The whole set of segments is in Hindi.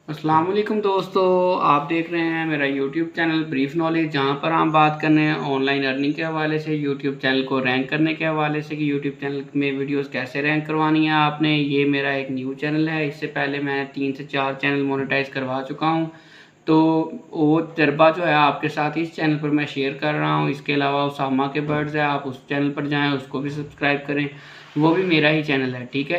अस्सलाम वालेकुम दोस्तों, आप देख रहे हैं मेरा यूट्यूब चैनल ब्रीफ नॉलेज, जहां पर हम बात कर रहे हैं ऑनलाइन अर्निंग के हवाले से, यूट्यूब चैनल को रैंक करने के हवाले से कि यूट्यूब चैनल में वीडियोस कैसे रैंक करवानी है आपने। ये मेरा एक न्यू चैनल है, इससे पहले मैं 3 से 4 चैनल मोनेटाइज करवा चुका हूं, तो वो तजर्बा जो है आपके साथ इस चैनल पर मैं शेयर कर रहा हूँ। इसके अलावा उसामा के बर्ड्स है, आप उस चैनल पर जाएँ, उसको भी सब्सक्राइब करें, वो भी मेरा ही चैनल है, ठीक है।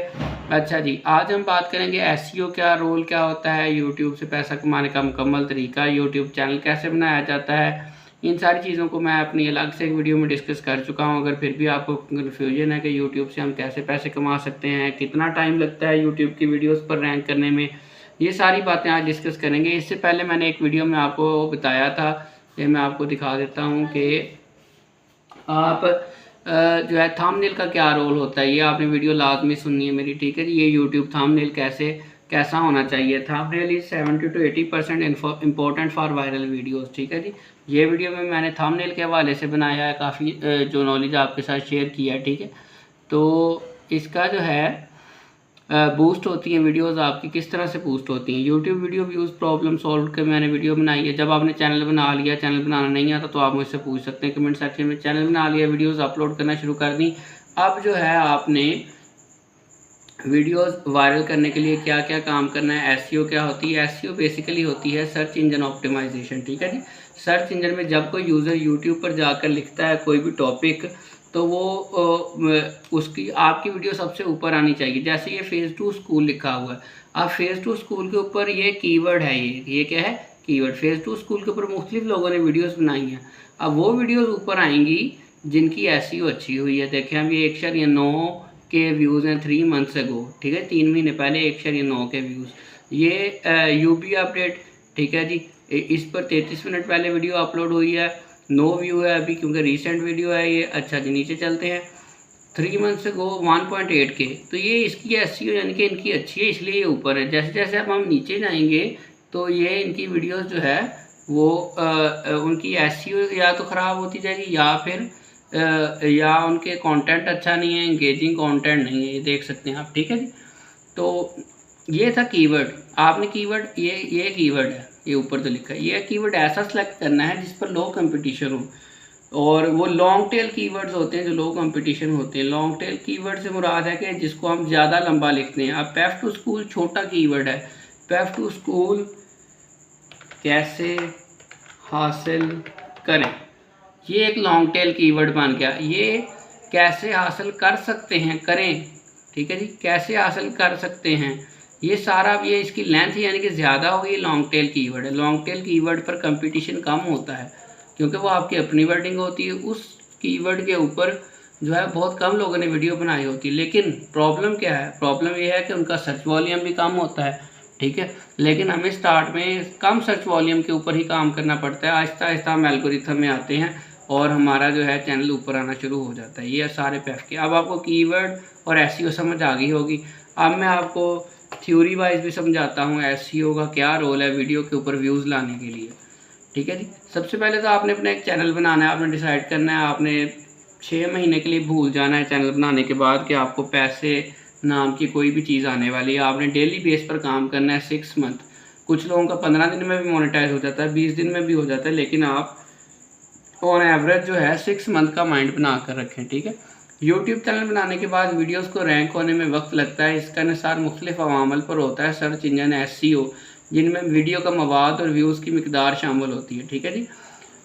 अच्छा जी, आज हम बात करेंगे एसईओ क्या रोल क्या होता है, यूट्यूब से पैसा कमाने का मुकम्मल तरीका, यूट्यूब चैनल कैसे बनाया जाता है। इन सारी चीज़ों को मैं अपनी अलग से एक वीडियो में डिस्कस कर चुका हूँ। अगर फिर भी आपको कन्फ्यूजन है कि यूट्यूब से हम कैसे पैसे कमा सकते हैं, कितना टाइम लगता है यूट्यूब की वीडियोज़ पर रैंक करने में, ये सारी बातें आज डिस्कस करेंगे। इससे पहले मैंने एक वीडियो में आपको बताया था, ये मैं आपको दिखा देता हूँ कि आप जो है थंबनेल का क्या रोल होता है। ये आपने वीडियो लाजमी सुननी है मेरी, ठीक है जी। ये यूट्यूब थंबनेल कैसा होना चाहिए। Thumbnail is 70 to 80% important for viral videos, ठीक है जी। ये वीडियो में मैंने थंबनेल के हवाले से बनाया है, काफ़ी जो नॉलेज आपके साथ शेयर किया है, ठीक है। तो इसका जो है बूस्ट होती हैं वीडियोस आपकी, किस तरह से बूस्ट होती हैं। YouTube video views problem solve के मैंने वीडियो बनाई है। जब आपने चैनल बना लिया, चैनल बनाना नहीं आता तो आप मुझसे पूछ सकते हैं कमेंट सेक्शन में। चैनल बना लिया, वीडियोस अपलोड करना शुरू कर दी, अब जो है आपने वीडियोस वायरल करने के लिए क्या क्या काम करना है। एसईओ क्या होती है। एसईओ बेसिकली होती है सर्च इंजन ऑप्टिमाइजेशन, ठीक है जी। सर्च इंजन में जब कोई यूज़र यूट्यूब पर जाकर लिखता है कोई भी टॉपिक, तो वो उसकी आपकी वीडियो सबसे ऊपर आनी चाहिए। जैसे ये फेज़ 2 स्कूल लिखा हुआ है, अब फेज़ 2 स्कूल के ऊपर ये कीवर्ड है, ये क्या है, कीवर्ड। फेज़ 2 स्कूल के ऊपर मुख्तलिफ लोगों ने वीडियोस बनाई हैं। अब वो वीडियोस ऊपर आएंगी जिनकी एसईओ अच्छी हुई है। देखें अभी 1.9 के व्यूज़ हैं 3 मंथ्स अगो, ठीक है, 3 महीने पहले 1.9 के व्यूज़। ये यूपी अपडेट, ठीक है जी, इस पर 33 मिनट पहले वीडियो अपलोड हुई है, नो व्यू है अभी क्योंकि रीसेंट वीडियो है ये। अच्छा जी, नीचे चलते हैं। 3 मंथ्स गो 1.8 के, तो ये इसकी एसईओ यानी कि इनकी अच्छी है, इसलिए ये ऊपर है। जैसे जैसे अब हम नीचे जाएंगे तो ये इनकी वीडियोस जो है वो उनकी एसईओ या तो ख़राब होती जाएगी या फिर या उनके कंटेंट अच्छा नहीं है, एंगेजिंग कंटेंट नहीं है, ये देख सकते हैं आप, ठीक है जी। तो ये था कीवर्ड। आपने कीवर्ड ये कीवर्ड है, ये ऊपर तो लिखा है, ये कीवर्ड ऐसा सेलेक्ट करना है जिस पर लो कंपटीशन हो। और वो लॉन्ग टेल कीवर्ड्स होते हैं जो लो कंपटीशन होते हैं। लॉन्ग टेल कीवर्ड से मुराद है कि जिसको हम ज़्यादा लंबा लिखते हैं। अब पैथ टू स्कूल छोटा कीवर्ड है। पैथ टू स्कूल कैसे हासिल करें, ये एक लॉन्ग टेल कीवर्ड बन गया। ये कैसे हासिल कर सकते हैं, करें, ठीक है जी, कैसे हासिल कर सकते हैं, ये सारा, ये इसकी लेंथ यानी कि ज़्यादा होगी, लॉन्ग टेल कीवर्ड है। लॉन्ग टेल कीवर्ड पर कंपटीशन कम होता है क्योंकि वो आपकी अपनी वर्डिंग होती है। उस कीवर्ड के ऊपर जो है बहुत कम लोगों ने वीडियो बनाई होती है। लेकिन प्रॉब्लम क्या है, प्रॉब्लम ये है कि उनका सर्च वॉल्यूम भी कम होता है, ठीक है। लेकिन हमें स्टार्ट में कम सर्च वॉल्यूम के ऊपर ही काम करना पड़ता है। आहिस्ता आहिस्ता हम एल्गोरिथम में आते हैं और हमारा जो है चैनल ऊपर आना शुरू हो जाता है। ये सारे पैफ के। अब आपको कीवर्ड और एसईओ समझ आ गई होगी। अब मैं आपको थ्योरी वाइज भी समझाता हूँ एसईओ का क्या रोल है वीडियो के ऊपर व्यूज़ लाने के लिए, ठीक है जी। सबसे पहले तो आपने अपना एक चैनल बनाना है, आपने डिसाइड करना है, आपने 6 महीने के लिए भूल जाना है चैनल बनाने के बाद कि आपको पैसे नाम की कोई भी चीज़ आने वाली है। आपने डेली बेस पर काम करना है 6 मंथ। कुछ लोगों का 15 दिन में भी मोनेटाइज हो जाता है, 20 दिन में भी हो जाता है, लेकिन आप ऑन एवरेज जो है 6 मंथ का माइंड बना कर रखें, ठीक है। यूट्यूब चैनल बनाने के बाद वीडियोस को रैंक होने में वक्त लगता है। इसका निसार मुख्तलिफ अवामल पर होता है, सर्च इंजन, एसईओ, जिनमें वीडियो का मवाद और व्यूज़ की मिकदार शामिल होती है, ठीक है जी।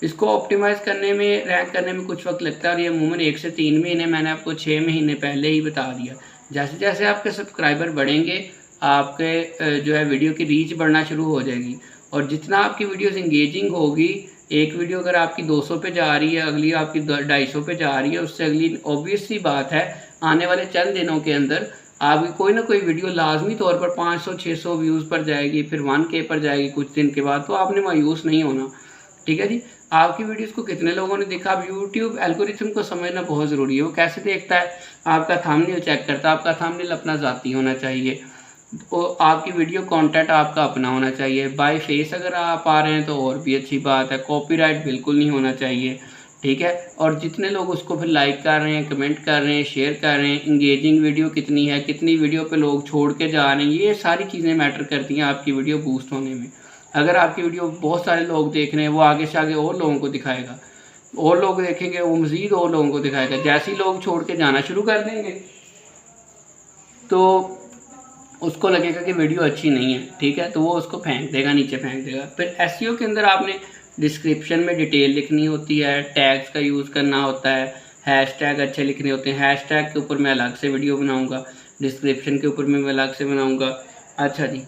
इसको ऑप्टिमाइज़ करने में, रैंक करने में कुछ वक्त लगता है और ये अमूमन 1 से 3 महीने, मैंने आपको 6 महीने पहले ही बता दिया। जैसे जैसे आपके सब्सक्राइबर बढ़ेंगे आपके जो है वीडियो की रीच बढ़ना शुरू हो जाएगी। और जितना आपकी वीडियोस इंगेजिंग होगी, एक वीडियो अगर आपकी 200 पे जा रही है, अगली आपकी 250 पे जा रही है, उससे अगली ऑब्वियस सी बात है आने वाले चंद दिनों के अंदर आपकी कोई ना कोई वीडियो लाजमी तौर पर 500-600 व्यूज़ पर जाएगी, फिर 1K पर जाएगी कुछ दिन के बाद। तो आपने मायूस नहीं होना, ठीक है जी। आपकी वीडियोस को कितने लोगों ने देखा, अब यूट्यूब एल्गोरिथम को समझना बहुत ज़रूरी है। वो कैसे देखता है, आपका थंबनेल चेक करता है। आपका थंबनेल अपना ज़ाती होना चाहिए, तो आपकी वीडियो कंटेंट आपका अपना होना चाहिए। बाय फेस अगर आप आ रहे हैं तो और भी अच्छी बात है। कॉपीराइट बिल्कुल नहीं होना चाहिए, ठीक है। और जितने लोग उसको फिर लाइक कर रहे हैं, कमेंट कर रहे हैं, शेयर कर रहे हैं, इंगेजिंग वीडियो कितनी है, कितनी वीडियो पे लोग छोड़ के जा रहे हैं, ये सारी चीज़ें मैटर करती हैं आपकी वीडियो बूस्ट होने में। अगर आपकी वीडियो बहुत सारे लोग देख रहे हैं, वो आगे से आगे और लोगों को दिखाएगा, और लोग देखेंगे, वो मज़ीद और लोगों को दिखाएगा। जैसे ही लोग छोड़ के जाना शुरू कर देंगे तो उसको लगेगा कि वीडियो अच्छी नहीं है, ठीक है, तो वो उसको फेंक देगा, नीचे फेंक देगा। फिर एसईओ के अंदर आपने डिस्क्रिप्शन में डिटेल लिखनी होती है, टैग्स का यूज़ करना होता है, हैशटैग अच्छे लिखने होते हैं। हैशटैग के ऊपर मैं अलग से वीडियो बनाऊंगा, डिस्क्रिप्शन के ऊपर मैं अलग से बनाऊंगा। अच्छा जी,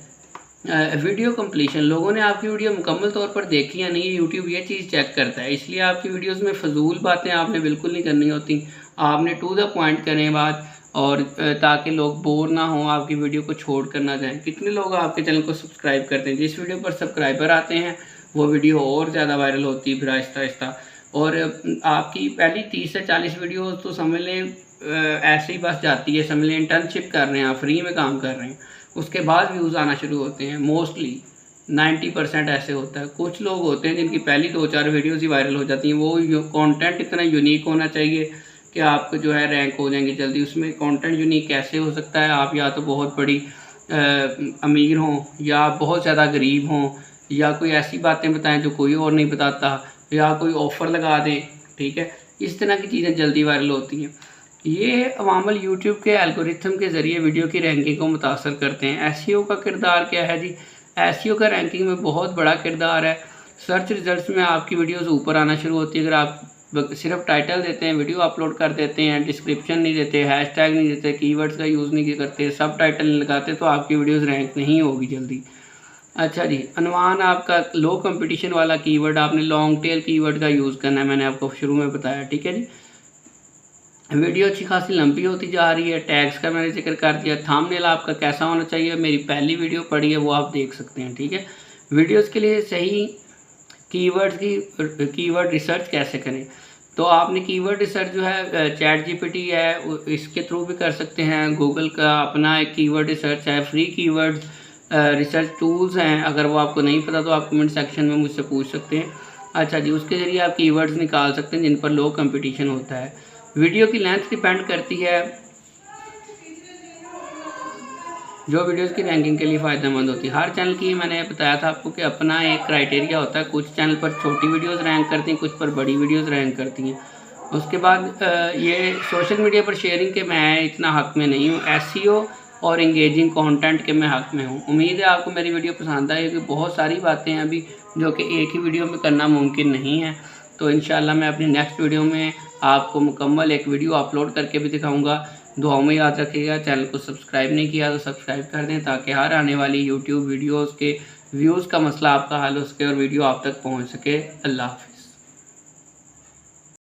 वीडियो कंप्लीशन, लोगों ने आपकी वीडियो मुकम्मल तौर पर देखी या नहीं, यूट्यूब ये चीज़ चेक करता है। इसलिए आपकी वीडियोस में फ़जूल बातें आपने बिल्कुल नहीं करनी होती, आपने टू द पॉइंट करें बात, और ताकि लोग बोर ना हों, आपकी वीडियो को छोड़ कर ना जाएँ। कितने लोग आपके चैनल को सब्सक्राइब करते हैं, जिस वीडियो पर सब्सक्राइबर आते हैं वो वीडियो और ज़्यादा वायरल होती है फिर आहिस्ता आहिस्ता। और आपकी पहली 30 से 40 वीडियो तो समझ लें ऐसे ही बस जाती है, समझ लें इंटर्नशिप कर रहे हैं आप, फ्री में काम कर रहे हैं, उसके बाद व्यूज़ आना शुरू होते हैं। मोस्टली 90% ऐसे होता है। कुछ लोग होते हैं जिनकी पहली 2-4 वीडियोज़ ही वायरल हो जाती हैं। वो कंटेंट इतना यूनिक होना चाहिए कि आपको जो है रैंक हो जाएंगे जल्दी। उसमें कंटेंट यूनिक कैसे हो सकता है, आप या तो बहुत बड़ी अमीर हों, या बहुत ज़्यादा गरीब हों, या कोई ऐसी बातें बताएं जो कोई और नहीं बताता, या कोई ऑफ़र लगा दें, ठीक है। इस तरह की चीज़ें जल्दी वायरल होती हैं। ये अवामल यूट्यूब के एल्गोरिथम के ज़रिए वीडियो की रैंकिंग को मुतासर करते हैं। एसईओ का किरदार क्या है जी? एसईओ का रैंकिंग में बहुत बड़ा किरदार है। सर्च रिजल्ट्स में आपकी वीडियोस ऊपर आना शुरू होती है। अगर आप सिर्फ टाइटल देते हैं, वीडियो अपलोड कर देते हैं, डिस्क्रिप्शन नहीं देते, हैशटैग नहीं देते, कीवर्ड्स का यूज़ नहीं करते, सब टाइटल नहीं लगाते, तो आपकी वीडियोज़ रैंक नहीं होगी जल्दी। अच्छा जी, अनवान आपका लो कंपटीशन वाला कीवर्ड, आपने लॉन्ग टेल कीवर्ड का यूज़ करना है, मैंने आपको शुरू में बताया, ठीक है जी। वीडियो अच्छी खासी लंबी होती जा रही है, टैग्स का मैंने जिक्र कर दिया। थंबनेल आपका कैसा होना चाहिए, मेरी पहली वीडियो पड़ी है, वो आप देख सकते हैं, ठीक है। वीडियोस के लिए सही कीवर्ड रिसर्च कैसे करें, तो आपने कीवर्ड रिसर्च जो है चैट जीपीटी है इसके थ्रू भी कर सकते हैं। गूगल का अपना एक कीवर्ड रिसर्च है, फ्री कीवर्ड रिसर्च टूल्स हैं। अगर वो आपको नहीं पता तो आप कमेंट सेक्शन में मुझसे पूछ सकते हैं। अच्छा जी, उसके ज़रिए आप कीवर्ड्स निकाल सकते हैं जिन पर लो कंपटीशन होता है। वीडियो की लेंथ डिपेंड करती है जो वीडियोस की रैंकिंग के लिए फ़ायदेमंद होती है। हर चैनल की मैंने बताया था आपको कि अपना एक क्राइटेरिया होता है। कुछ चैनल पर छोटी वीडियोस रैंक करती हैं, कुछ पर बड़ी वीडियोस रैंक करती हैं। उसके बाद ये सोशल मीडिया पर शेयरिंग के मैं इतना हक़ में नहीं हूँ, एसईओ और इंगेजिंग कंटेंट के मैं हक़ में हूँ। उम्मीद है आपको मेरी वीडियो पसंद आई, क्योंकि बहुत सारी बातें हैं अभी जो कि एक ही वीडियो में करना मुमकिन नहीं है। तो इंशाल्लाह मैं अपनी नेक्स्ट वीडियो में आपको मुकम्मल एक वीडियो अपलोड करके भी दिखाऊंगा। दुआओं में याद रखिएगा। चैनल को सब्सक्राइब नहीं किया तो सब्सक्राइब कर दें, ताकि हर आने वाली यूट्यूब वीडियोज़ के व्यूज़ का मसला आपका हल हो सके और वीडियो आप तक पहुँच सके। अल्लाह हाफ़िज़।